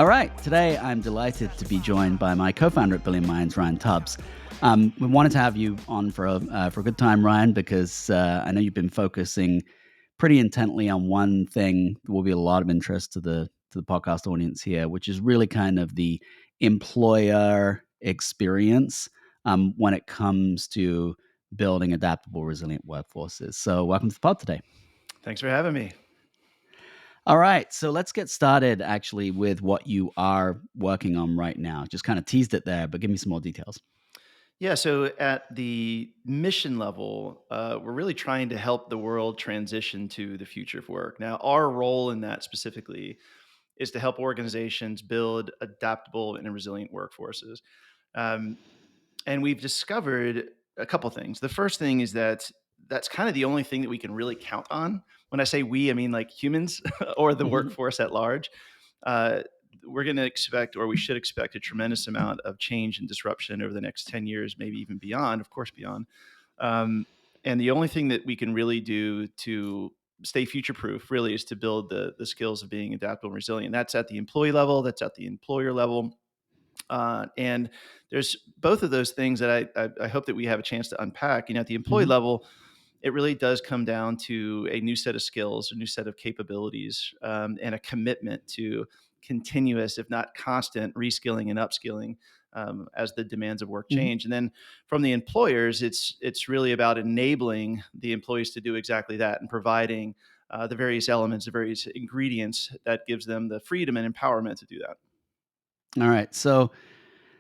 All right. Today, I'm delighted to be joined by my co-founder at BillionMinds, Ryan Tubbs. We wanted to have you on for a good time, Ryan, because I know you've been focusing pretty intently on one thing that will be a lot of interest to the podcast audience here, which is really kind of the employer experience when it comes to building adaptable, resilient workforces. So, welcome to the pod today. Thanks for having me. All right, so let's get started actually with what you are working on right now. Just kind of teased it there, but give me some more details. Yeah, so at the mission level, we're really trying to help the world transition to the future of work. Now, our role in that specifically is to help organizations build adaptable and resilient workforces. Um, and we've discovered a couple things. The first thing is that that's kind of the only thing that we can really count on. When I say we, I mean like humans or the Mhm. workforce at large. Uh, we're going to expect, or we should expect, a tremendous amount of change and disruption over the next 10 years, maybe even beyond, of course, beyond. Um, and the only thing that we can really do to stay future proof really is to build the skills of being adaptable and resilient. That's at the employee level, that's at the employer level, and there's both of those things that I hope that we have a chance to unpack. At the employee Mhm. level, it really does come down to a new set of skills, a new set of capabilities, and a commitment to continuous, if not constant, reskilling and upskilling as the demands of work Mhm. change. And then from the employers, it's really about enabling the employees to do exactly that and providing the various elements, the various ingredients that gives them the freedom and empowerment to do that. All right. So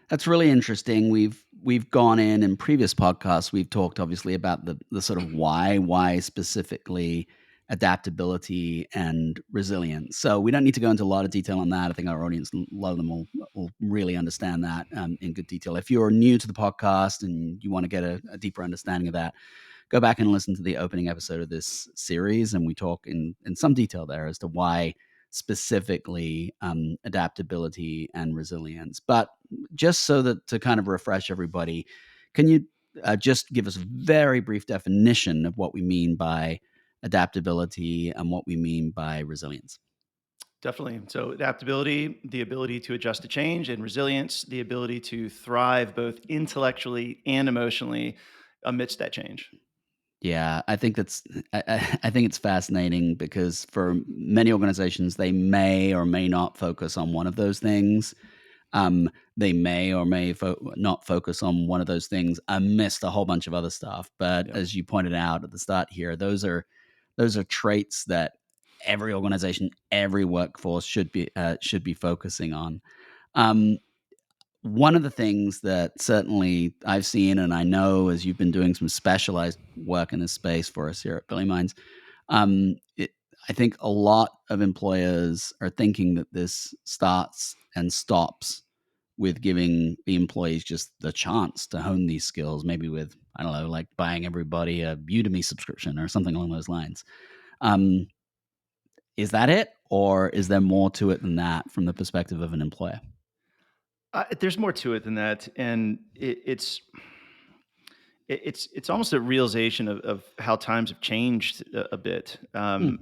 that's really interesting. We've gone in previous podcasts. We've talked obviously about the sort of why specifically adaptability and resilience. So we don't need to go into a lot of detail on that. I think our audience, a lot of them will really understand that in good detail. If you're new to the podcast and you want to get a deeper understanding of that, go back and listen to the opening episode of this series, and we talk in some detail there as to why specifically adaptability and resilience. But just so that to kind of refresh everybody, can you just give us a very brief definition of what we mean by adaptability and what we mean by resilience? Definitely. So, adaptability, the ability to adjust to change, and resilience, the ability to thrive both intellectually and emotionally amidst that change. Yeah, I think I think it's fascinating because for many organizations, they may or may not focus on one of those things. They may or may not focus on one of those things amidst a whole bunch of other stuff. But Yeah. as you pointed out at the start here, those are traits that every organization, every workforce should be focusing on. Um, One of the things that certainly I've seen, and I know as you've been doing some specialized work in this space for us here at Billy Minds, it, I think a lot of employers are thinking that this starts and stops with giving the employees just the chance to hone these skills, maybe with, I don't know, like buying everybody a Udemy subscription or something along those lines. Um, is that it? Or is there more to it than that from the perspective of an employer? There's more to it than that, and it's almost a realization of how times have changed a bit. Hmm.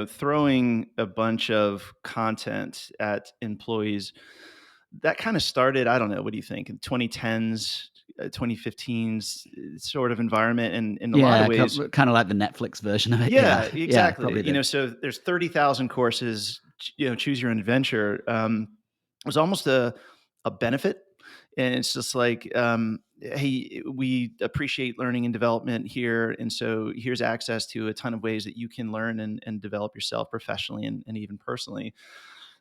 Throwing a bunch of content at employees that kind of started. I don't know. What do you think in 2010s, 2015s sort of environment, and in a lot of Yeah, ways. kind of like the Netflix version of it. Yeah, Yeah, yeah, exactly. probably did. So there's 30,000 courses, choose your own adventure. It was almost a benefit. And it's just like, hey, we appreciate learning and development here. And so here's access to a ton of ways that you can learn and develop yourself professionally and even personally.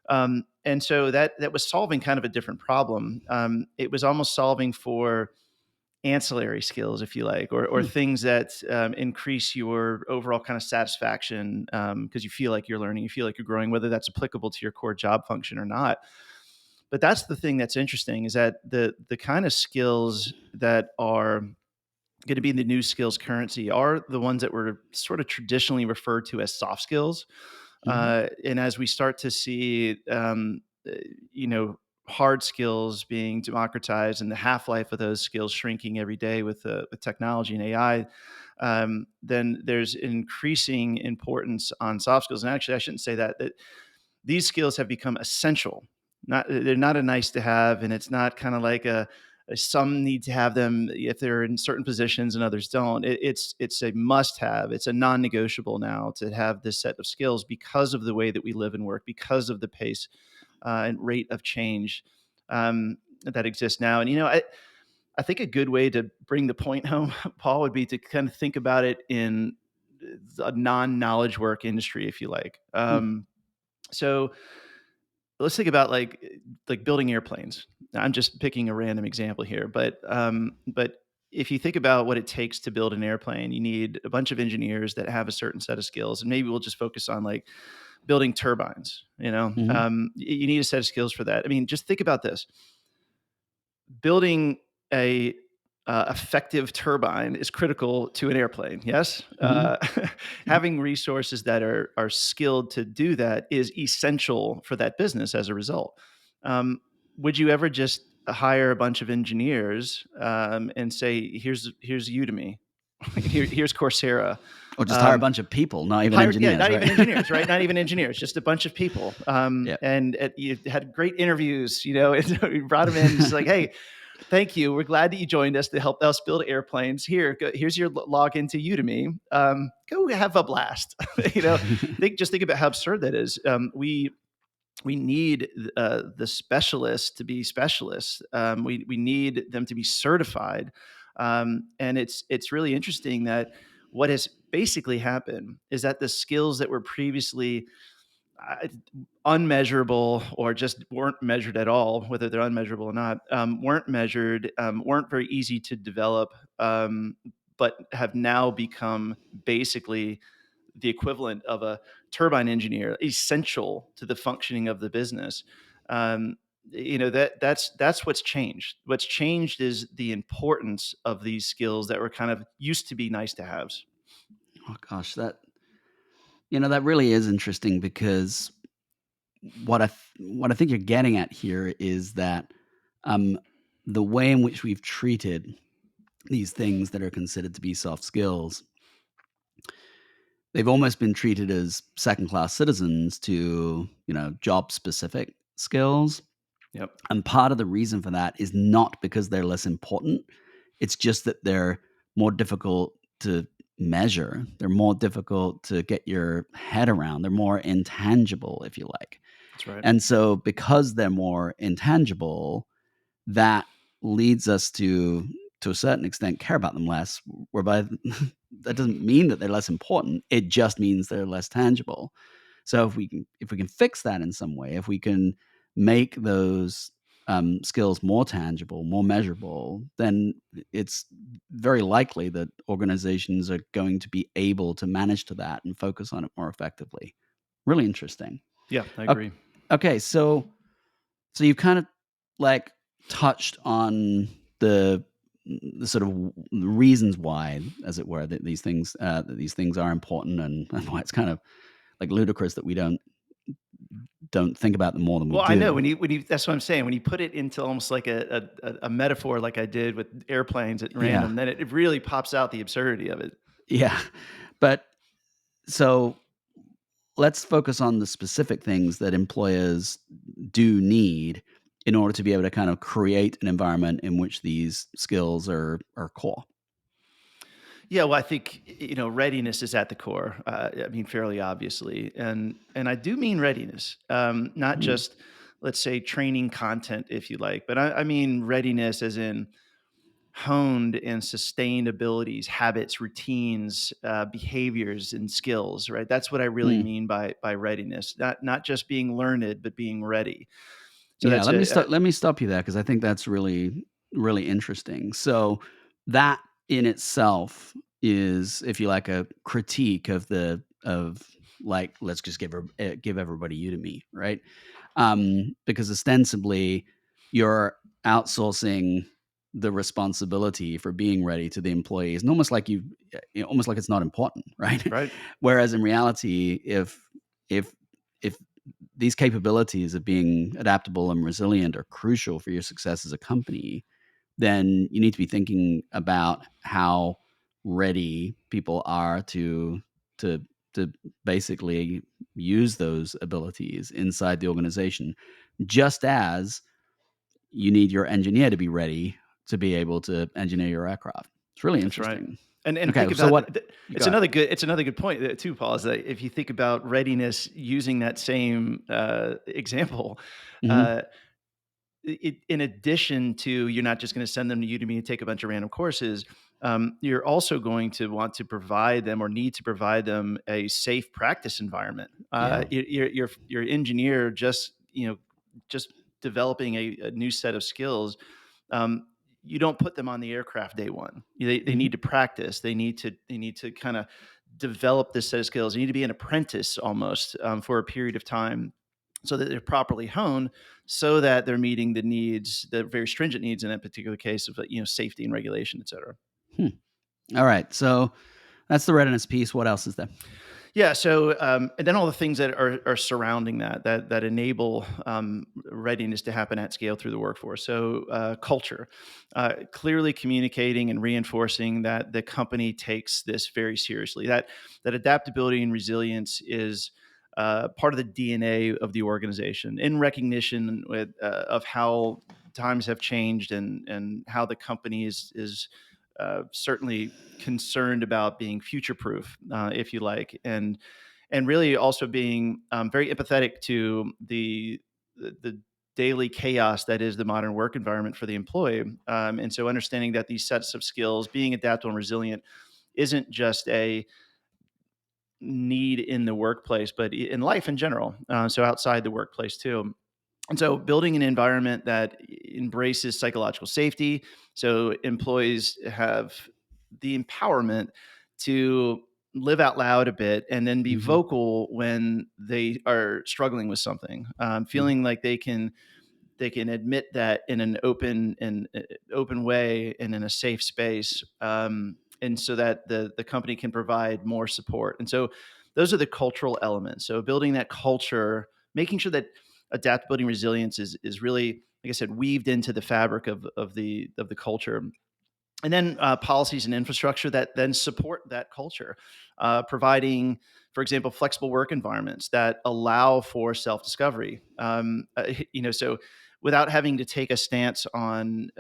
And so that was solving kind of a different problem. It was almost solving for ancillary skills, if you like, or Hmm. things that increase your overall kind of satisfaction because you feel like you're learning, you feel like you're growing, whether that's applicable to your core job function or not. But that's the thing that's interesting is that the kind of skills that are going to be the new skills currency are the ones that were sort of traditionally referred to as soft skills. Hmm. And as we start to see, uh, you know, hard skills being democratized and the half life of those skills shrinking every day with technology and AI, then there's increasing importance on soft skills. And actually, I shouldn't say that these skills have become essential Not they're not a nice to have, and it's not kind of like some need to have them if they're in certain positions and others don't. It's a must have. It's a non-negotiable now to have this set of skills because of the way that we live and work, because of the pace and rate of change that exists now. And I think a good way to bring the point home, Paul, would be to kind of think about it in a non-knowledge work industry, if you like. Mm, So let's think about like building airplanes. I'm just picking a random example here, but if you think about what it takes to build an airplane, you need a bunch of engineers that have a certain set of skills, and maybe we'll just focus on like building turbines. mhm, You need a set of skills for that. I mean, just think about this: building a effective turbine is critical to an airplane. Yes, mhm. having resources that are skilled to do that is essential for that business. As a result, would you ever just hire a bunch of engineers and say, "Here's Udemy, here's Coursera"? Or just hire a Um, bunch of people, not even Hired, yeah, engineers, not right? even engineers, right? Not even engineers, just a bunch of people. Yeah. And you had great interviews, and so we brought them in. Just like, hey, thank you. We're glad that you joined us to help us build airplanes. Here's your login to Udemy. Go have a blast. Think about how absurd that is. We need the specialists to be specialists. We need them to be certified, and it's really interesting that what has basically happened is that the skills that were previously uh, unmeasurable or just weren't measured at all, whether they're unmeasurable or not, weren't measured, weren't very easy to develop, but have now become basically the equivalent of a turbine engineer, essential to the functioning of the business. Um, that's what's changed. What's changed is the importance of these skills that were kind of used to be nice to haves. Oh gosh, that really is interesting because what I think you're getting at here is that, um, the way in which we've treated these things that are considered to be soft skills, they've almost been treated as second class citizens to, job specific skills. Yep, And part of the reason for that is not because they're less important. It's just that they're more difficult to measure. They're more difficult to get your head around. They're more intangible, if you like. that's right. And so because they're more intangible, that leads us to a certain extent, care about them less, whereby that doesn't mean that they're less important. It just means they're less tangible. So if we can fix that in some way, if we can make those skills more tangible, more measurable, then it's very likely that organizations are going to be able to manage to that and focus on it more effectively. Really interesting. Yeah, I Ok- agree. Okay, so you've kind of like touched on the the sort of reasons why, as it were, that these things are important, and why it's kind of like ludicrous that we don't think about them more than we Well, I know do. when you that's what I'm saying. When you put it into almost like a metaphor, like I did with airplanes at Yeah, random, then it really pops out the absurdity of it. yeah. But so let's focus on the specific things that employers do need in order to be able to kind of create an environment in which these skills are core. Yeah, well, I think readiness is at the core. I mean, fairly obviously, and I do mean readiness, not Mm, just let's say training content, if you like, but I mean readiness as in honed and sustained abilities, habits, routines, behaviors, and skills. Right. That's what I really mm. mean by readiness. Not just being learned, but being ready. So Yeah, that's let me a stop. Let me stop you there because I think that's really, really interesting. So that in itself is, if you like, a critique of like, let's just give everybody Udemy, right? Because ostensibly you're outsourcing the responsibility for being ready to the employees, and almost like it's not important, right? right. Whereas in reality, if if these capabilities of being adaptable and resilient are crucial for your success as a company, then you need to be thinking about how ready people are to basically use those abilities inside the organization. just as you need your engineer to be ready to be able to engineer your aircraft. It's really That's right. interesting. And Okay, think so about what you got? it's another good point too, Paul. Is that if you think about readiness using that same example, Mhm, uh, in addition to you're not just going to send them to Udemy and take a bunch of random courses, you're also going to want to provide them or need to provide them a safe practice environment. yeah, Your engineer just developing a new set of skills. Um, you don't put them on the aircraft day one. They mhm, need to practice. They need to kind of develop this set of skills. They need to be an apprentice almost for a period of time, so that they're properly honed, so that they're meeting the needs, the very stringent needs in that particular case of safety and regulation, et cetera. hmm. Alright, so that's the readiness piece. What else is there? Yeah. So, and then all the things that are surrounding that enable readiness to happen at scale through the workforce. So, culture, clearly communicating and reinforcing that the company takes this very seriously. That adaptability and resilience is part of the DNA of the organization, in recognition of how times have changed and how the company is certainly concerned about being future proof, if you like, and really also being very empathetic to the daily chaos that is the modern work environment for the employee. And so understanding that these sets of skills, being adaptable and resilient, isn't just a need in the workplace, but in life in general. So outside the workplace too. And so building an environment that embraces psychological safety, so employees have the empowerment to live out loud a bit and then be Mhm, vocal when they are struggling with something, mhm, feeling like they can admit that in an open way and in a safe space, and so that the company can provide more support. And so those are the cultural elements. So building that culture, making sure that adaptability and resilience is really, like I said, weaved into the fabric of the culture. And then policies and infrastructure that then support that culture, providing, for example, flexible work environments that allow for self-discovery. So without having to take a stance on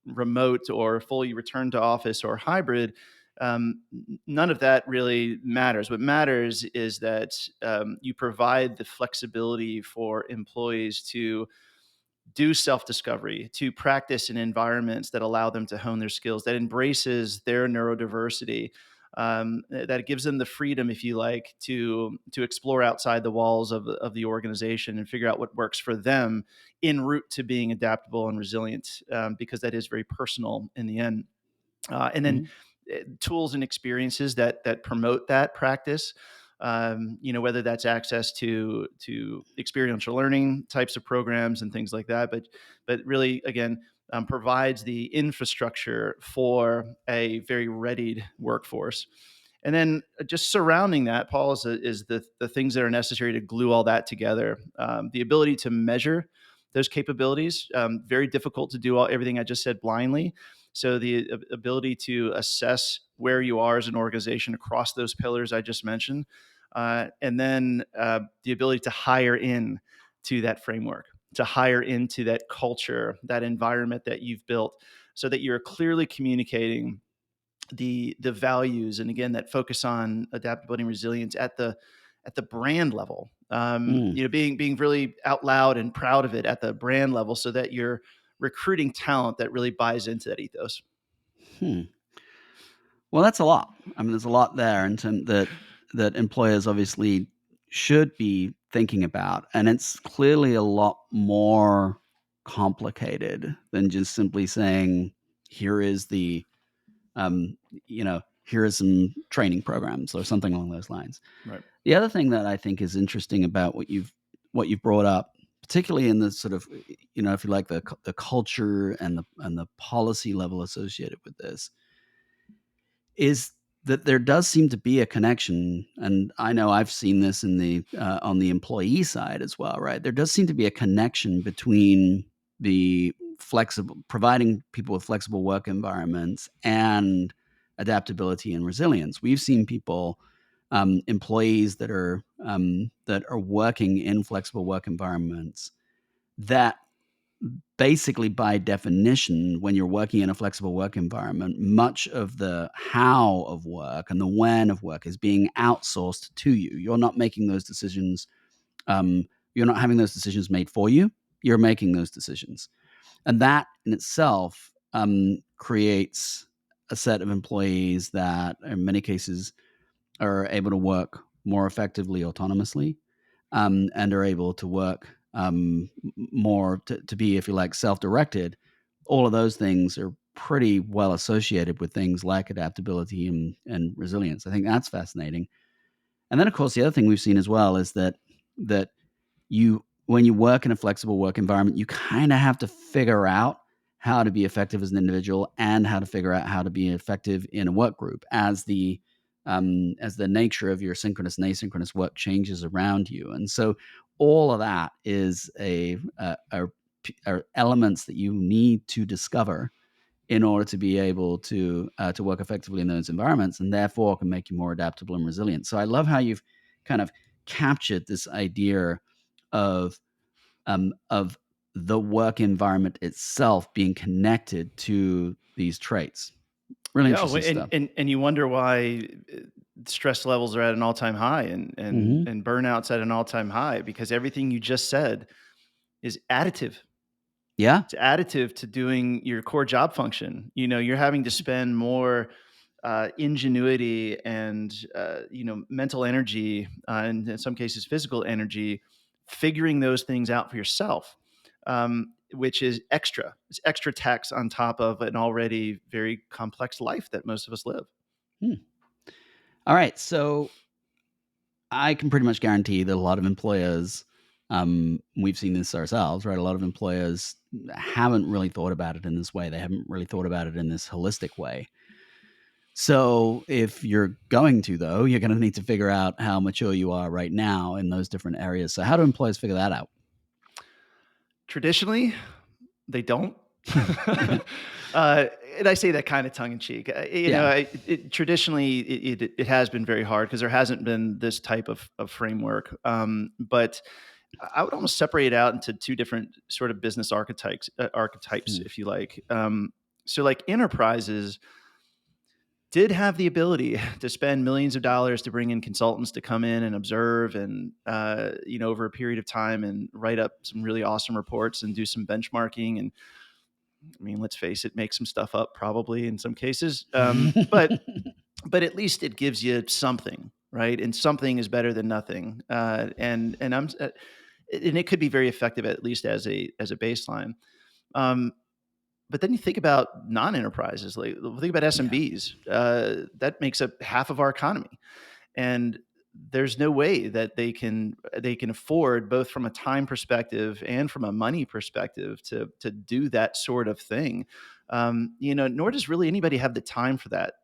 remote or fully return to office or hybrid, none of that really matters. What matters is that you provide the flexibility for employees to do self-discovery, to practice in environments that allow them to hone their skills, that embraces their neurodiversity, that gives them the freedom, if you like, to explore outside the walls of the organization and figure out what works for them en route to being adaptable and resilient, because that is very personal in the end. And then mhm, tools and experiences that promote that practice. Whether that's access to experiential learning types of programs and things like that, but really again, provides the infrastructure for a very readied workforce. And then just surrounding that, Paul, is the things that are necessary to glue all that together. The ability to measure those capabilities, very difficult to do everything I just said blindly. So the ability to assess where you are as an organization across those pillars I just mentioned, and then the ability to hire in to that framework, to hire into that culture, that environment that you've built, so that you're clearly communicating the values, and again that focus on adaptability and resilience at the brand level. mm, Being really out loud and proud of it at the brand level, so that you're recruiting talent that really buys into that ethos. hmm. Well, that's a lot. I mean, there's a lot there in term that employers obviously should be thinking about, and it's clearly a lot more complicated than just simply saying, "Here is the, here is some training programs," or something along those lines. Right. The other thing that I think is interesting about what you've brought up, particularly in the sort of, if you like, the culture and the policy level associated with this, is that there does seem to be a connection, and I know I've seen this in on the employee side as well, right? There does seem to be a connection between the flexible providing people with flexible work environments and adaptability and resilience. We've seen people employees that are working in flexible work environments, that basically by definition, when you're working in a flexible work environment, much of the how of work and the when of work is being outsourced to you. You're not making those decisions. Um, you're not having those decisions made for you. You're making those decisions. And that in itself creates a set of employees that, in many cases, are able to work more effectively autonomously, and are able to work more to be, if you like, self-directed. All of those things are pretty well associated with things like adaptability and resilience. I think that's fascinating. And then, of course, the other thing we've seen as well is that you when you work in a flexible work environment, you kind of have to figure out how to be effective as an individual and how to figure out how to be effective in a work group as the nature of your synchronous and asynchronous work changes around you. And so all of that is are elements that you need to discover in order to be able to work effectively in those environments, and therefore can make you more adaptable and resilient. So I love how you've kind of captured this idea of of the work environment itself being connected to these traits. Really Yeah, interesting stuff. and you wonder why stress levels are at an all-time high, Hmm. and burnouts at an all-time high, because everything you just said is additive. Yeah. It's additive to doing your core job function. You're having to spend more ingenuity and mental energy, and in some cases physical energy, figuring those things out for yourself, which is extra. It's extra tax on top of an already very complex life that most of us live. Hmm. All right. So I can pretty much guarantee that a lot of employers, we've seen this ourselves, right? A lot of employers haven't really thought about it in this way. They haven't really thought about it in this holistic way. So if you're going to, though, you're going to need to figure out how mature you are right now in those different areas. So how do employers figure that out? Traditionally, they don't. And I say that kind of tongue in cheek. Yeah. Traditionally, it has been very hard because there hasn't been this type of framework. But I would almost separate it out into two different sort of business archetypes, Hmm. if you like. So, like enterprises did have the ability to spend millions of dollars to bring in consultants to come in and observe and over a period of time and write up some really awesome reports and do some benchmarking. And I mean, let's face it, make some stuff up probably in some cases. But at least it gives you something, right? And something is better than nothing. And it could be very effective, at least as a baseline. Um, but then you think about non-enterprises, like think about Yeah. SMBs. That makes up half of our economy, and there's no way that they can afford, both from a time perspective and from a money perspective, to do that sort of thing. Nor does really anybody have the time for that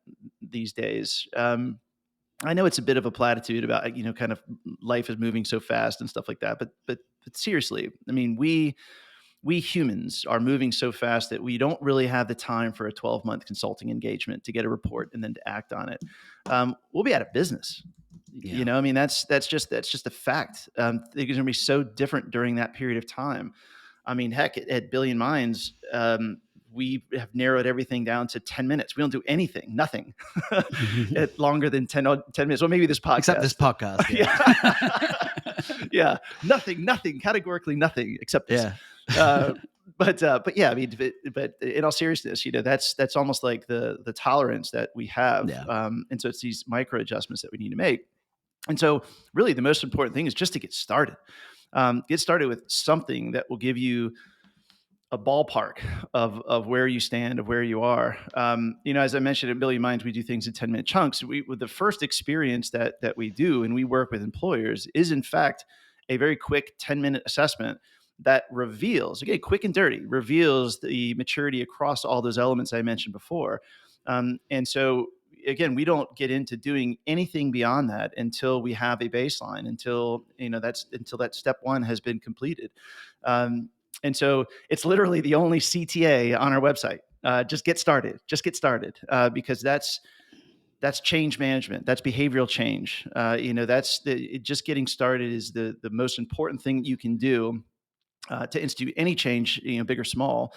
these days. I know it's a bit of a platitude about kind of life is moving so fast and stuff like that, but seriously, I mean, we humans are moving so fast that we don't really have the time for a 12-month consulting engagement to get a report and then to act on it. We'll be out of business. Yeah. I mean, that's just a fact. Things are going to be so different during that period of time. I mean, heck, at Billion Minds, we have narrowed everything down to 10 minutes. We don't do anything, nothing at longer than 10 minutes. Well, maybe this Except this podcast. podcast. Yeah. Yeah. Yeah. Nothing, categorically nothing except this. Yeah. Uh, but yeah, I mean, but in all seriousness, that's almost like the tolerance that we have. Yeah. And so it's these micro adjustments that we need to make. And so really the most important thing is just to get started. Get started with something that will give you a ballpark of where you stand, of where you are. As I mentioned at Billion Minds, we do things in 10-minute chunks. With the first experience that we do, and we work with employers, is in fact a very quick 10-minute assessment that reveals, again, quick and dirty, reveals the maturity across all those elements I mentioned before. And so again, we don't get into doing anything beyond that until we have a baseline, until that step one has been completed. And so it's literally the only CTA on our website. Just get started, because That's change management. That's behavioral change. Just getting started is the most important thing you can do to institute any change, big or small.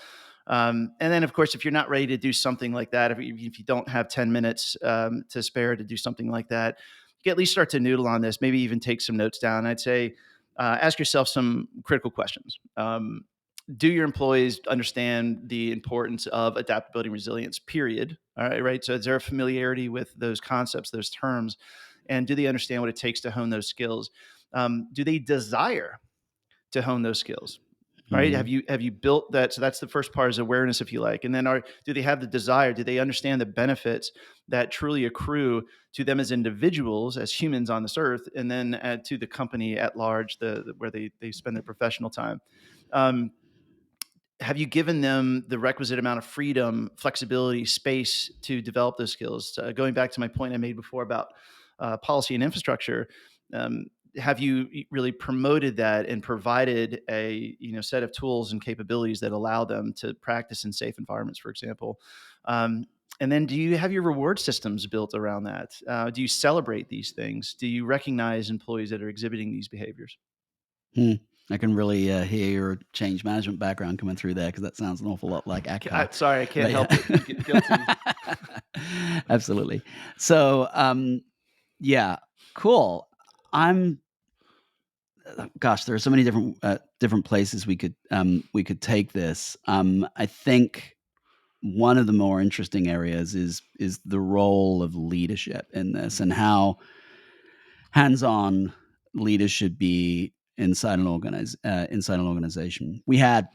And then, of course, if you're not ready to do something like that, if you don't have 10 minutes to spare to do something like that, you can at least start to noodle on this, maybe even take some notes down. I'd say ask yourself some critical questions. Do your employees understand the importance of adaptability and resilience, period? All right, right. So is there a familiarity with those concepts, those terms, and do they understand what it takes to hone those skills? Do they desire to hone those skills? Right? Have Mhm. you built that? So that's the first part, is awareness, if you like. And then do they have the desire? Do they understand the benefits that truly accrue to them as individuals, as humans on this earth, and then to the company at large, where they spend their professional time? Um, have you given them the requisite amount of freedom, flexibility, space to develop those skills? Going back to my point I made before about policy and infrastructure, um, have you really promoted that and provided a set of tools and capabilities that allow them to practice in safe environments, for example? Um, and then, do you have your reward systems built around that? Do you celebrate these things? Do you recognize employees that are exhibiting these behaviors? Hmm. I can really, hear your change management background coming through there because that sounds an awful lot like ACCA. Sorry, I can't But yeah. help it. Guilty. Absolutely. So, yeah, cool. I'm gosh, there are so many different places we could take this. I think one of the more interesting areas is the role of leadership in this and how hands-on leaders should be inside an organization. We had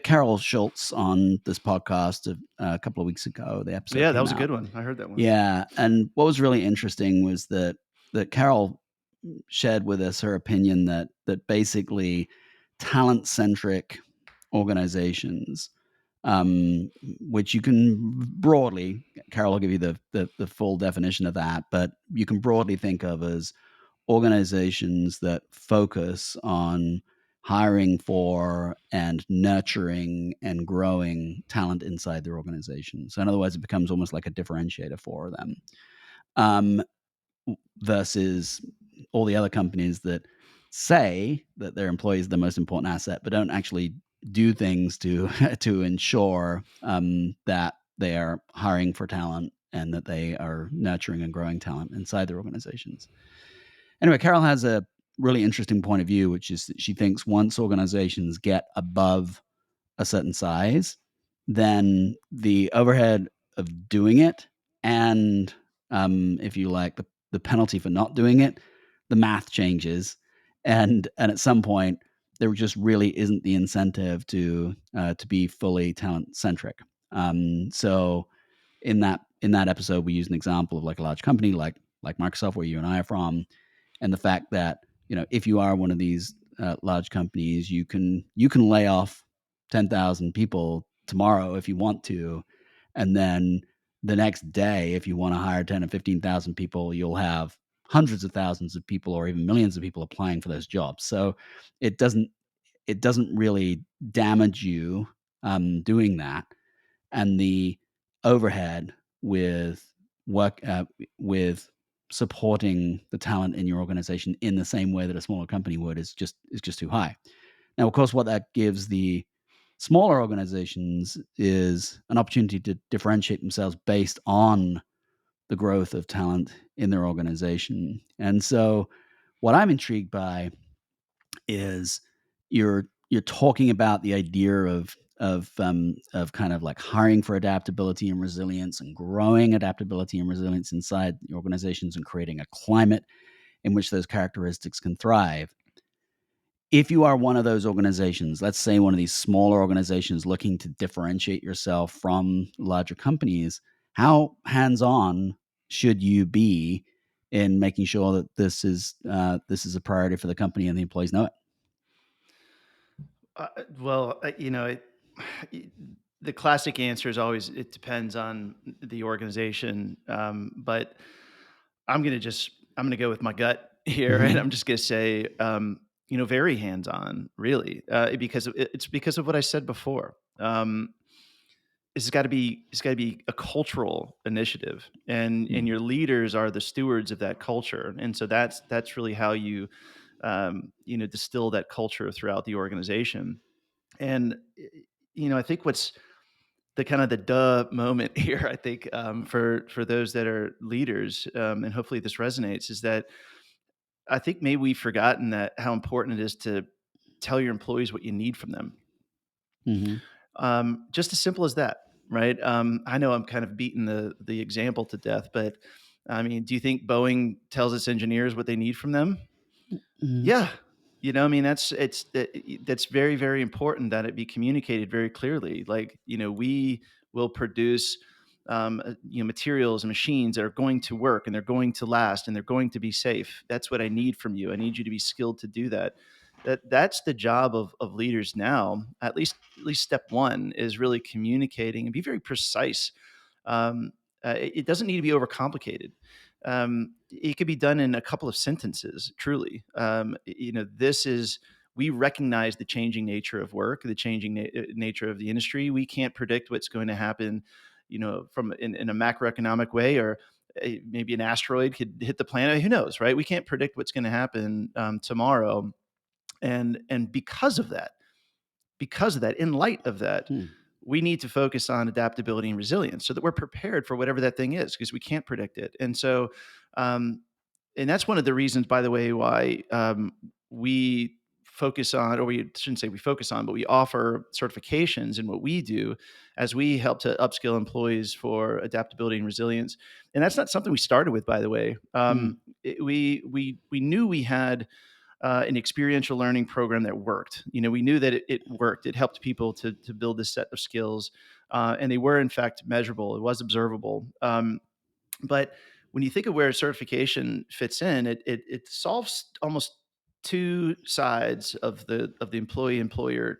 Carol Schultz on this podcast a couple of weeks ago. The episode Yeah, that came was a out. good one. I heard that one. Yeah, and what was really interesting was that Carol shared with us her opinion that basically talent-centric organizations, which you can broadly, Carol will give you the full definition of that, but you can broadly think of as organizations that focus on hiring for and nurturing and growing talent inside their organization. So in other words, it becomes almost like a differentiator for them. Um, Versus all the other companies that say that their employees are the most important asset, but don't actually do things to to ensure that they are hiring for talent and that they are nurturing and growing talent inside their organizations. Anyway, Carol has a really interesting point of view, which is that she thinks once organizations get above a certain size, then the overhead of doing it and, if you like, the penalty for not doing it, the math changes, and at some point, there just really isn't the incentive to be fully talent centric. So in that episode, we used an example of like a large company like Microsoft, where you and I are from, and the fact that if you are one of these large companies, you can lay off 10,000 people tomorrow if you want to, and then the next day, if you want to hire 10 or 15,000 people, you'll have hundreds of thousands of people or even millions of people applying for those jobs. So it doesn't it doesn't really damage you doing that, and the overhead with work with supporting the talent in your organization in the same way that a smaller company would is just too high. Now, of course, what that gives the smaller organizations is an opportunity to differentiate themselves based on the growth of talent in their organization. And so, what I'm intrigued by is you're talking about the idea of kind of like hiring for adaptability and resilience and growing adaptability and resilience inside the organizations and creating a climate in which those characteristics can thrive. If you are one of those organizations, let's say one of these smaller organizations looking to differentiate yourself from larger companies, how hands-on should you be in making sure that this is a priority for the company and the employees know it? Well, the classic answer is always it depends on the organization. But I'm gonna go with my gut here, and Mhm. I'm just gonna say, very hands on, really, because it's because of what I said before. it's got to be a cultural initiative, and Mm. your leaders are the stewards of that culture, and so that's really how you distill that culture throughout the organization. And I think what's the kind of the duh moment here, I think, for those that are leaders, and hopefully this resonates, is that I think maybe we've forgotten that how important it is to tell your employees what you need from them. Mhm. Just as simple as that, right? I know I'm kind of beating the example to death, but I mean, do you think Boeing tells its engineers what they need from them? Mhm. Yeah. I mean, that's very, very important that it be communicated very clearly. Like, we will produce materials and machines that are going to work, and they're going to last, and they're going to be safe. That's what I need from you. I need you to be skilled to do that. That's the job of leaders now. At least step one is really communicating and be very precise. um, it doesn't need to be overcomplicated. It could be done in a couple of sentences. Truly, this is we recognize the changing nature of work, the changing nature of the industry. We can't predict what's going to happen, from in a macroeconomic way, or maybe an asteroid could hit the planet. Who knows, right? We can't predict what's going to happen tomorrow, and because of that, in light of that, Hmm. we need to focus on adaptability and resilience so that we're prepared for whatever that thing is, because we can't predict it. And so, um, and that's one of the reasons, by the way, why we focus on, or we shouldn't say we focus on, but we offer certifications in what we do as we help to upskill employees for adaptability and resilience. And that's not something we started with, by the way. Mm. We knew we had an experiential learning program that worked. We knew that it worked. It helped people to build this set of skills, and they were in fact measurable. It was observable. But when you think of where certification fits in, it solves almost two sides of the employee employer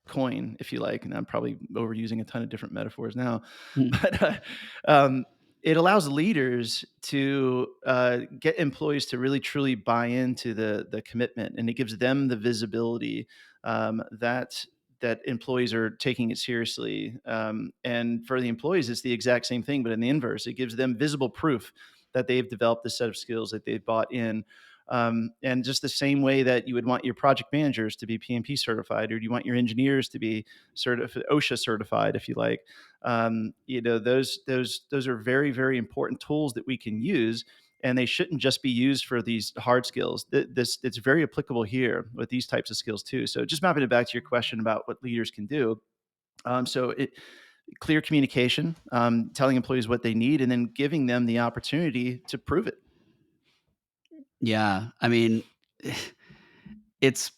coin, if you like. And I'm probably overusing a ton of different metaphors now, Mm. but um, it allows leaders to get employees to really truly buy into the commitment, and it gives them the visibility that employees are taking it seriously. And for the employees, it's the exact same thing, but in the inverse, it gives them visible proof that they've developed this set of skills that they've bought in. And just the same way that you would want your project managers to be PMP certified, or do you want your engineers to be OSHA certified, if you like. Those are very, very important tools that we can use, and they shouldn't just be used for these hard skills. This It's very applicable here with these types of skills too. So just mapping it back to your question about what leaders can do. So it Clear communication, telling employees what they need, and then giving them the opportunity to prove it. Yeah, I mean, it's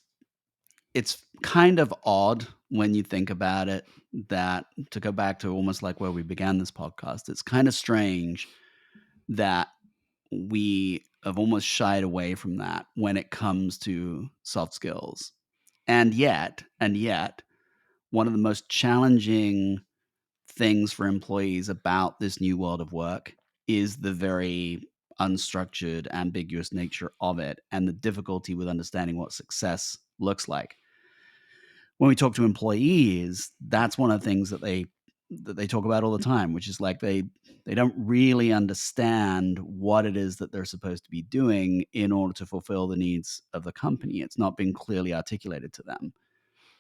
it's kind of odd when you think about it, that to go back to almost like where we began this podcast, it's kind of strange that we have almost shied away from that when it comes to soft skills. And yet, one of the most challenging things for employees about this new world of work is the very unstructured, ambiguous nature of it and the difficulty with understanding what success looks like. When we talk to employees, that's one of the things that they talk about all the time, which is like they don't really understand what it is that they're supposed to be doing in order to fulfill the needs of the company. It's not been clearly articulated to them.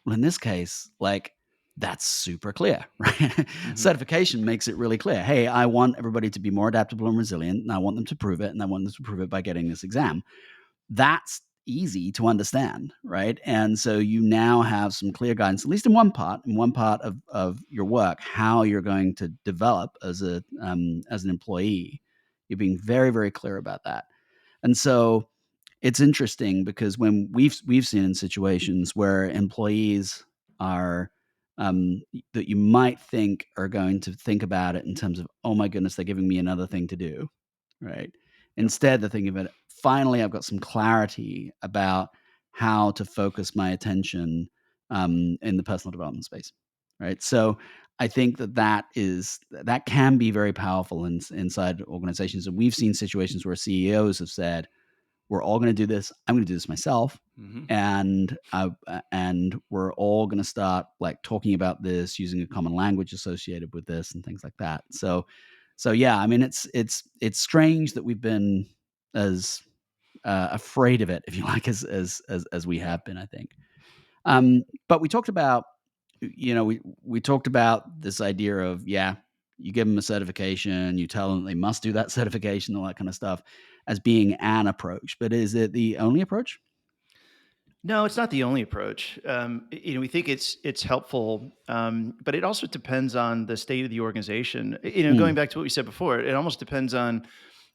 Well, in this case, like, that's super clear, right? Mhm. Certification makes it really clear. Hey, I want everybody to be more adaptable and resilient, and I want them to prove it, and I want them to prove it by getting this exam. That's easy to understand, right? And so you now have some clear guidance, at least in one part of your work, how you're going to develop as an employee. You're being very, very clear about that. And so it's interesting because when we've seen in situations where employees are that you might think are going to think about it in terms of, oh my goodness, they're giving me another thing to do, right? Yep. Instead, they're thinking of it, finally, I've got some clarity about how to focus my attention in the personal development space, right? So I think that can be very powerful inside organizations, and we've seen situations where CEOs have said, we're all going to do this. I'm going to do this myself, Hmm. and we're all going to start like talking about this, using a common language associated with this, and things like that. So yeah, I mean, it's strange that we've been as afraid of it, if you like, as we have been, I think. But we talked about, we talked about this idea of, yeah, you give them a certification, you tell them they must do that certification, all that kind of stuff, as being an approach. But is it the only approach? No, it's not the only approach. We think it's helpful, but it also depends on the state of the organization. Going Mm, back to what we said before, it almost depends on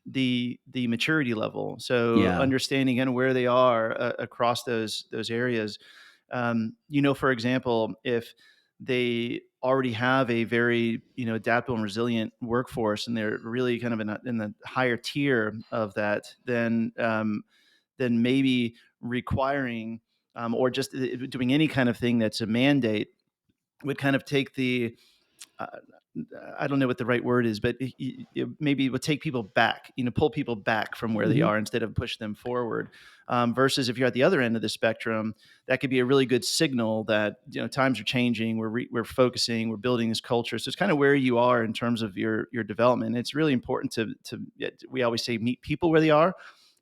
the maturity level. So yeah. understanding kind of where they are across those areas. For example, if they already have a very adaptable and resilient workforce, and they're really kind of in the higher tier of that, then maybe requiring or just doing any kind of thing that's a mandate would kind of take the uh, I don't know what the right word is, but maybe it would take people back, pull people back from where they Hmm. are instead of push them forward. Versus if you're at the other end of the spectrum, that could be a really good signal that times are changing. We're focusing, we're building this culture. So it's kind of where you are in terms of your development. It's really important we always say meet people where they are.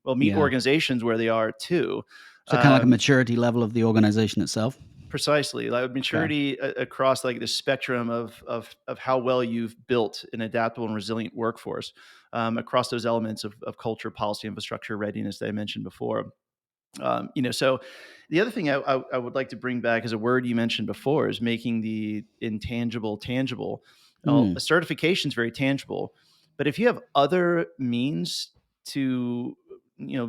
Well, meet Yeah. organizations where they are too. So kind of like a Um, maturity level of the organization itself. Precisely, like Okay. maturity across like the spectrum of how well you've built an adaptable and resilient workforce across those elements of culture, policy, infrastructure, readiness that I mentioned before. So the other thing I would like to bring back is a word you mentioned before is making the intangible tangible. Well, Mm, a certification is very tangible, but if you have other means to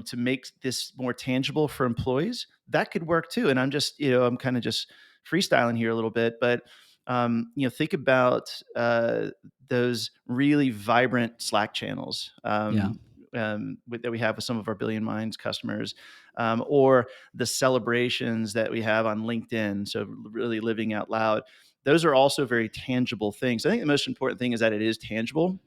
to make this more tangible for employees, that could work too. And I'm kind of just freestyling here a little bit, but think about those really vibrant Slack channels yeah. that we have with some of our Billion Minds customers, or the celebrations that we have on LinkedIn. So really living out loud. Those are also very tangible things. I think the most important thing is that it is tangible,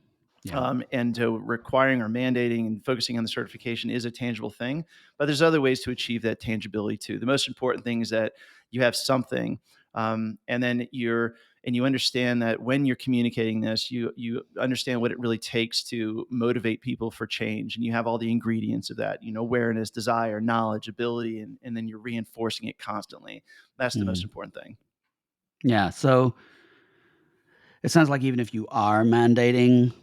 Yeah. and to requiring or mandating and focusing on the certification is a tangible thing, but there's other ways to achieve that tangibility too. The most important thing is that you have something, and then you understand that when you're communicating this, you understand what it really takes to motivate people for change, and you have all the ingredients of that, awareness, desire, knowledge, ability, and then you're reinforcing it constantly. That's the most Mm. important thing. Yeah. So it sounds like even if you are mandating,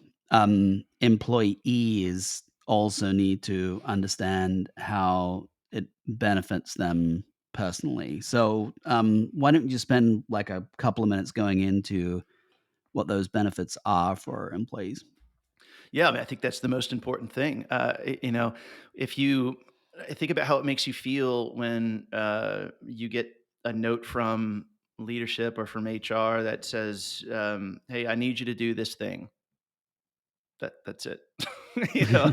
employees also need to understand how it benefits them personally. So, why don't you spend like a couple of minutes going into what those benefits are for employees? Yeah, I mean, I think that's the most important thing. If you think about how it makes you feel when you get a note from leadership or from HR that says, "Hey, I need you to do this thing." That's it. you know,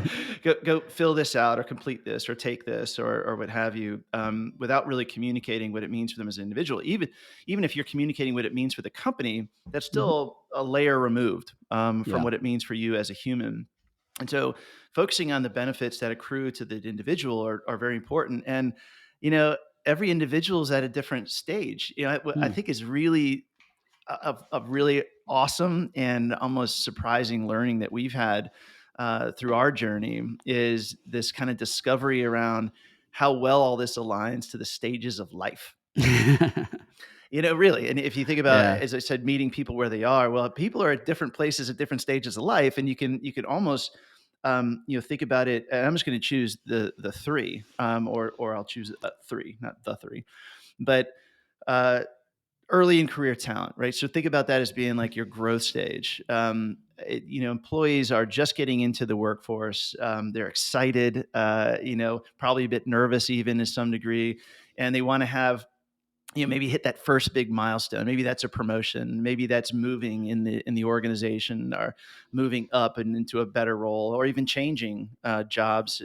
go fill this out or complete this or take this or what have you, without really communicating what it means for them as an individual. Even if you're communicating what it means for the company, that's Mhm. still a layer removed from Yeah. what it means for you as a human. And so focusing on the benefits that accrue to the individual are very important. And, you know, every individual is at a different stage. I Mm. think is really of really awesome and almost surprising learning that we've had through our journey is this kind of discovery around how well all this aligns to the stages of life. Really. And if you think about, Yeah. as I said, meeting people where they are, well, people are at different places at different stages of life, and you can almost think about it. And I'm just going to choose the three, or I'll choose three, not the three, but uh, early in career talent, right? So think about that as being like your growth stage. Employees are just getting into the workforce. They're excited, probably a bit nervous even to some degree, and they want to have maybe hit that first big milestone. Maybe that's a promotion, maybe that's moving in the organization, or moving up and into a better role, or even changing jobs,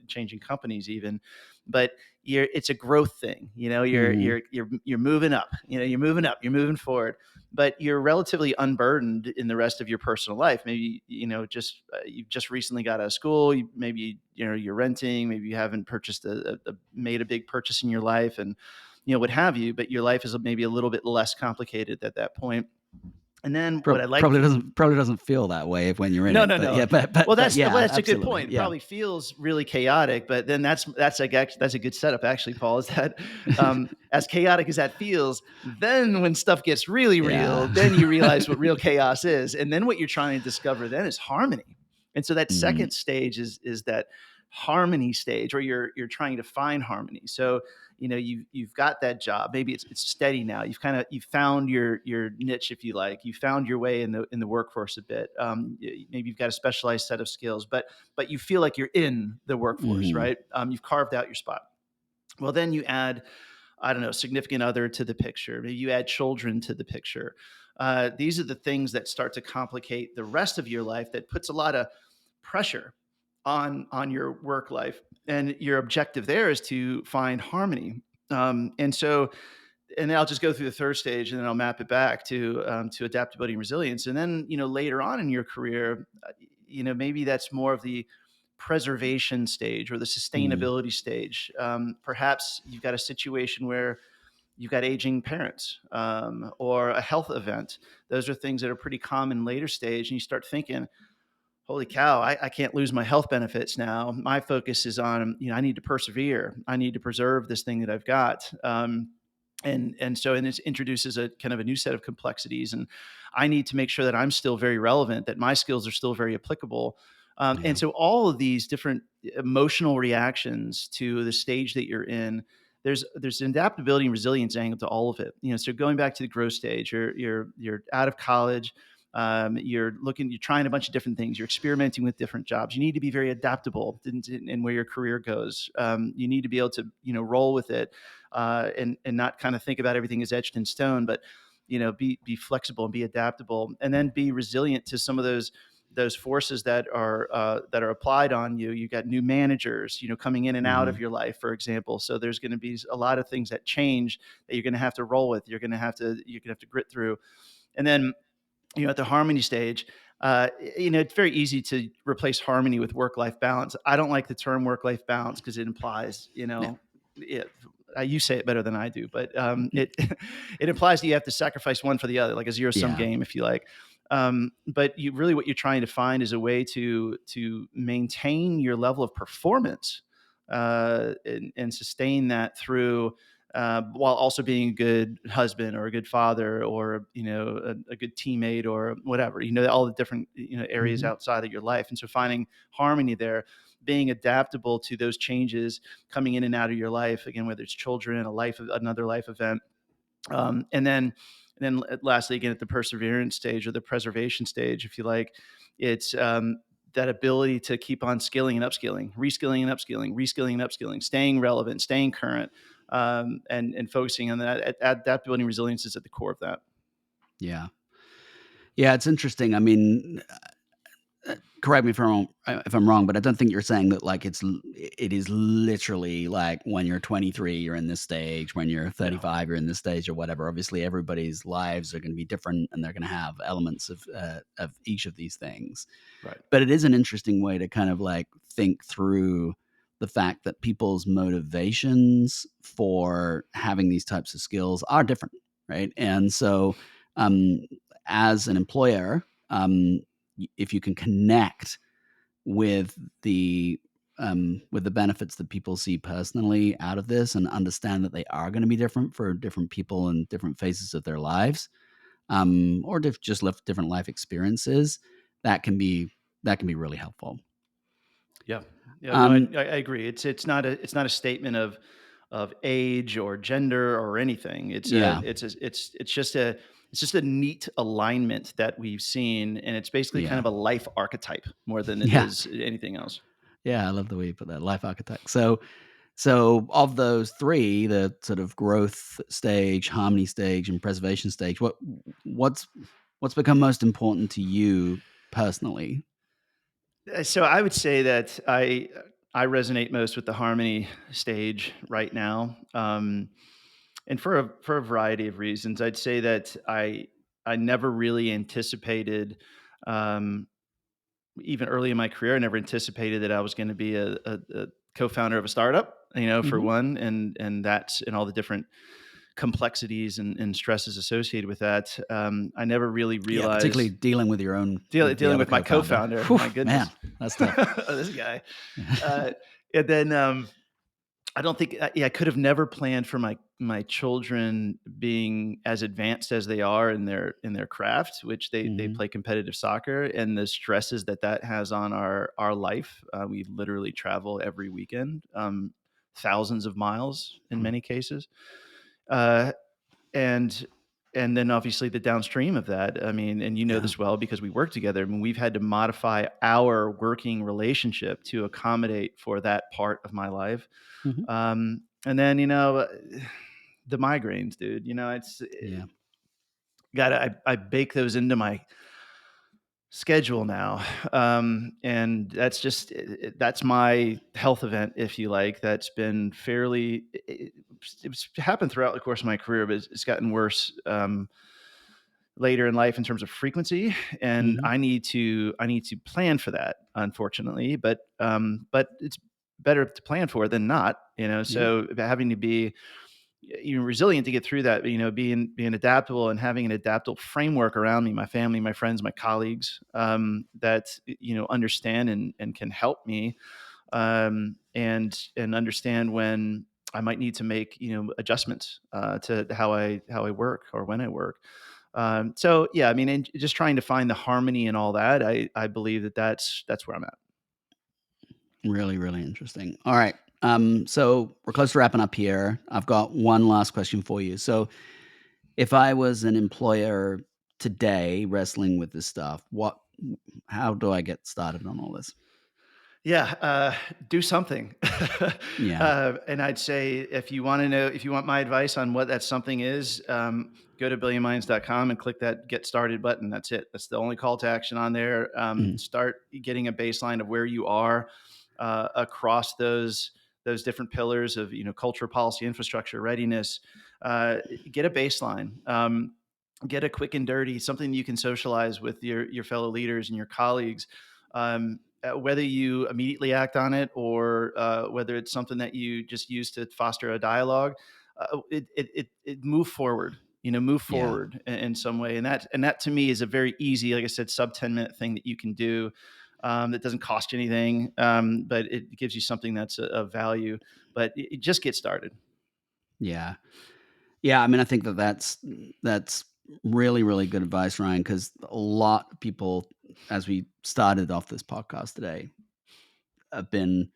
changing companies even. But it's a growth thing. You know, Mhm. you're moving up. You know, you're moving up. You're moving forward, but you're relatively unburdened in the rest of your personal life. Maybe just you've just recently got out of school. Maybe you're renting. Maybe you haven't purchased made a big purchase in your life, and what have you. But your life is maybe a little bit less complicated at that point. And then what I like to Probably doesn't feel that way if when you're in no, it, no, but no. yeah, Well, yeah, that's a good absolutely, point. It yeah. probably feels really chaotic, but then that's like that's a good setup, actually, Paul. Is that as chaotic as that feels, then when stuff gets really real, Yeah. then you realize what real chaos is, and then what you're trying to discover then is harmony. And so that Mhm, second stage is that harmony stage, where you're trying to find harmony. So you've got that job, maybe it's steady now, you've found your niche, if you like, you found your way in the workforce a bit. Maybe you've got a specialized set of skills, but you feel like you're in the workforce, mhm, right? You've carved out your spot. Well, then you add, I don't know, significant other to the picture. Maybe you add children to the picture. These are the things that start to complicate the rest of your life, that puts a lot of pressure on your work life. And your objective there is to find harmony. And so, and then I'll just go through the third stage, and then I'll map it back to adaptability and resilience. And then later on in your career, maybe that's more of the preservation stage or the mhm, sustainability stage. Perhaps you've got a situation where you've got aging parents, or a health event. Those are things that are pretty common later stage, and you start thinking, holy cow, I can't lose my health benefits now. My focus is on, I need to persevere. I need to preserve this thing that I've got. And this introduces a kind of a new set of complexities. And I need to make sure that I'm still very relevant, that my skills are still very applicable. And yeah, so all of these different emotional reactions to the stage that you're in, there's an adaptability and resilience angle to all of it. So going back to the growth stage, you're out of college, you're trying a bunch of different things. You're experimenting with different jobs. You need to be very adaptable in where your career goes. You need to be able to, roll with it, and not kind of think about everything as etched in stone, but be flexible and be adaptable, and then be resilient to some of those forces that are applied on you. You got new managers, coming in and out of mhm, your life, for example. So there's going to be a lot of things that change that you're going to have to roll with. You're going to have to grit through, and then at the harmony stage, it's very easy to replace harmony with work-life balance. I don't like the term work-life balance because it implies, yeah, it, you say it better than I do, but mm, it implies that you have to sacrifice one for the other, like a zero-sum yeah, game, if you like. But what you're trying to find is a way to maintain your level of performance, and sustain that through, while also being a good husband or a good father, or a good teammate or whatever. All the different areas mhm, outside of your life, and so finding harmony there, being adaptable to those changes coming in and out of your life. Again, whether it's children, another life event, and then lastly, again, at the perseverance stage or the preservation stage, if you like, it's that ability to keep on skilling and upskilling, reskilling and upskilling, reskilling and upskilling, staying relevant, staying current, and focusing on that. Adaptability and resilience is at the core of that. yeah. Yeah, it's interesting, I mean, correct me if I'm wrong, but I don't think you're saying that, like, it is literally, like, when you're 23, you're in this stage, when you're No, 35, you're in this stage or whatever. Obviously, everybody's lives are gonna be different, and they're gonna have elements of each of these things. right. But it is an interesting way to kind of, like, think through the fact that people's motivations for having these types of skills are different, right? And so, um, as an employer, if you can connect with with the benefits that people see personally out of this and understand that they are going to be different for different people in different phases of their lives, or just live different life experiences, that can be really helpful. Yeah. Yeah. No, I, Um, I I agree. It's not a statement of age or gender or anything. yeah, It's just a neat alignment that we've seen, and it's basically kind yeah, of a life archetype more than it yeah, is anything else. yeah. I love the way you put that, life architect. So of those three, the sort of growth stage, harmony stage, and preservation stage, what's what's become most important to you personally? So I would say that I resonate most with the harmony stage right now, and for a variety of reasons. I'd say that I never really anticipated, um, even early in my career, I never anticipated that I was going to be a co-founder of a startup. For Mhm. one, and that's and all the different complexities and stresses associated with that. I never really Yeah, particularly realized dealing with the dealing other with my co-founder. co-founder. Whew, My man, goodness, that's tough. this guy. Uh, and then I don't think yeah, I could have never planned for my children being as advanced as they are in their craft, which they Mhm. play competitive soccer, and the stresses that that has on our life. We literally travel every weekend, thousands of miles in Hmm. many cases, uh, and and then obviously the downstream of that. I mean, and you know Yeah. this well because we work together. I mean, we've had to modify our working relationship to accommodate for that part of my life. Mhm. And then, the migraines, dude, it's Yeah. got I bake those into my schedule now. And that's just that's my health event, if you like. That's been fairly it's happened throughout the course of my career, but it's gotten worse later in life in terms of frequency, and Mhm. I need to plan for that, unfortunately. But it's better to plan for it than not, Yeah. so having to be resilient to get through that, being adaptable and having an adaptable framework around me, my family, my friends, my colleagues, that understand and can help me, and understand when I might need to make adjustments to how I work or when I work. So yeah, I mean, and just trying to find the harmony and all that. I believe that that's where I'm at. Really, really interesting. All right. So we're close to wrapping up here. I've got one last question for you. So if I was an employer today wrestling with this stuff, how do I get started on all this? Yeah, do something. Yeah. And I'd say if you want my advice on what that something is, go to billionminds.com and click that get started button. That's it. That's the only call to action on there. Mhm. Start getting a baseline of where you are across those different pillars of culture, policy, infrastructure, readiness. Get a baseline. Get a quick and dirty, something you can socialize with your fellow leaders and your colleagues. Whether you immediately act on it or whether it's something that you just use to foster a dialogue, it move forward. Move Yeah. forward in some way, and that to me is a very easy, like I said, sub 10 minute thing that you can do. That doesn't cost you anything, but it gives you something that's of value. But it just get started. Yeah. Yeah, I mean, I think that's really, really good advice, Ryan, because a lot of people, as we started off this podcast today, have been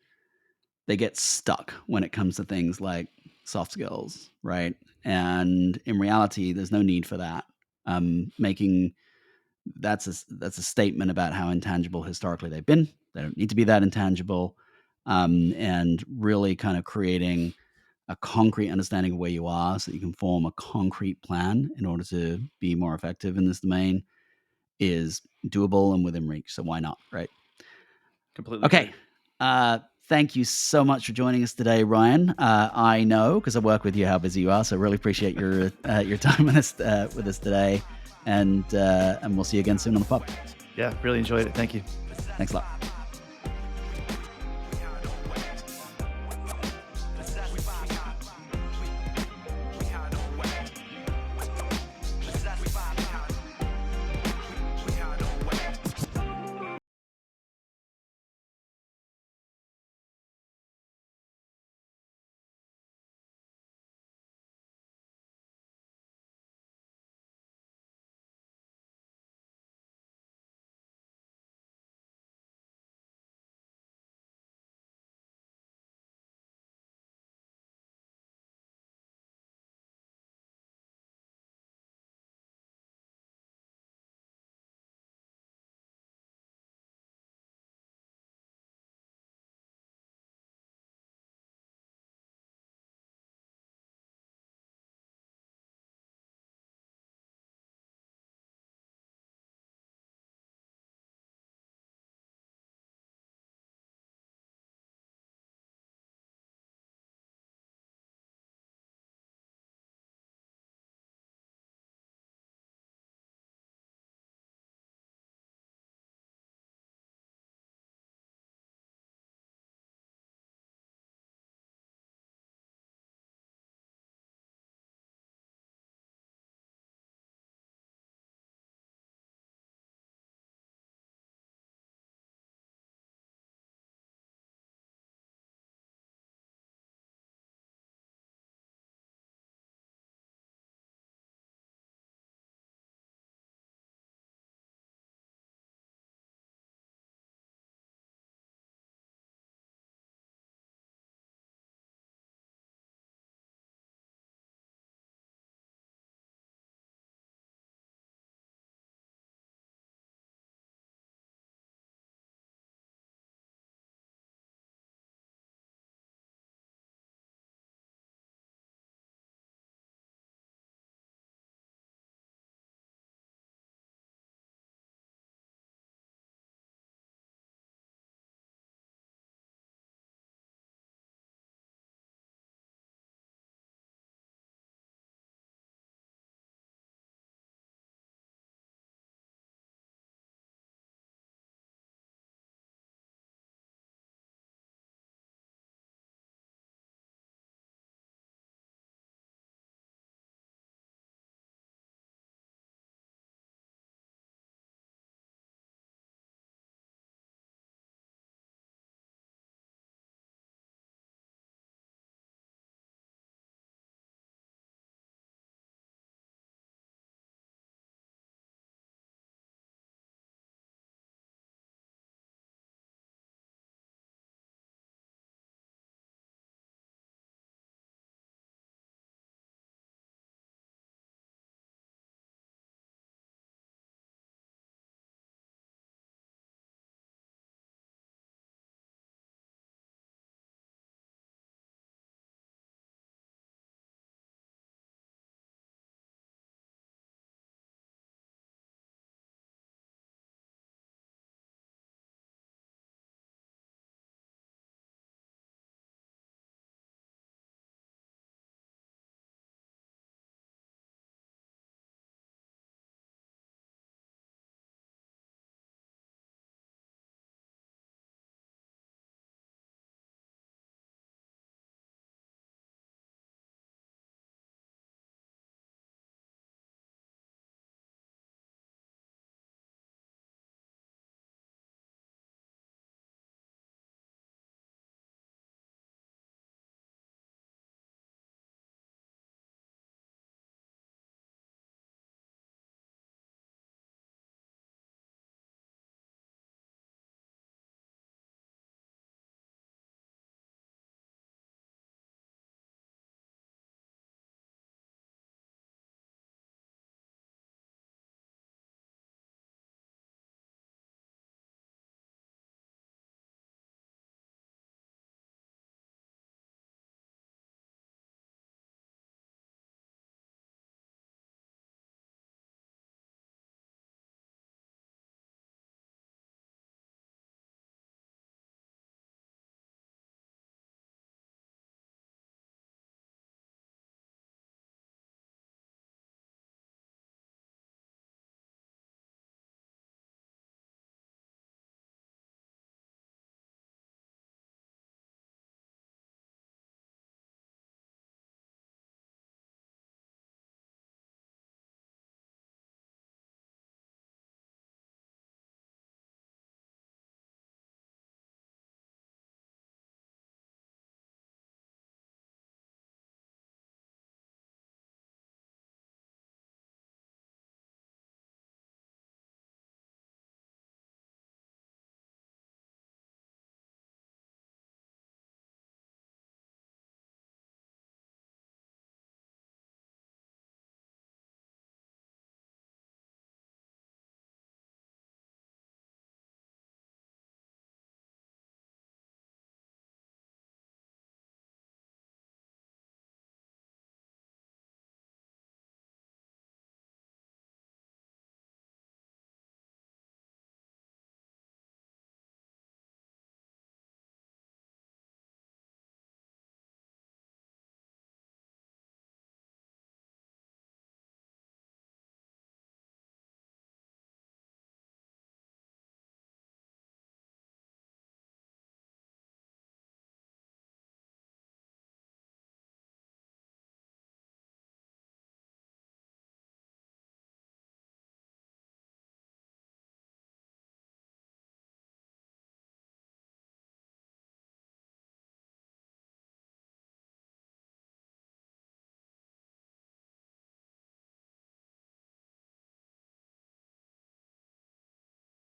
they get stuck when it comes to things like soft skills, right? And in reality, there's no need for that. Making that's a statement about how intangible historically they've been. They don't need to be that intangible, and really kind of creating a concrete understanding of where you are so that you can form a concrete plan in order to be more effective in this domain is doable and within reach. So why not, right? Completely agree. Okay. Thank you so much for joining us today, Ryan. I know because I work with you how busy you are, so really appreciate your time with us today, and we'll see you again soon on the pub. Yeah, really enjoyed it. Thank you. Thanks a lot.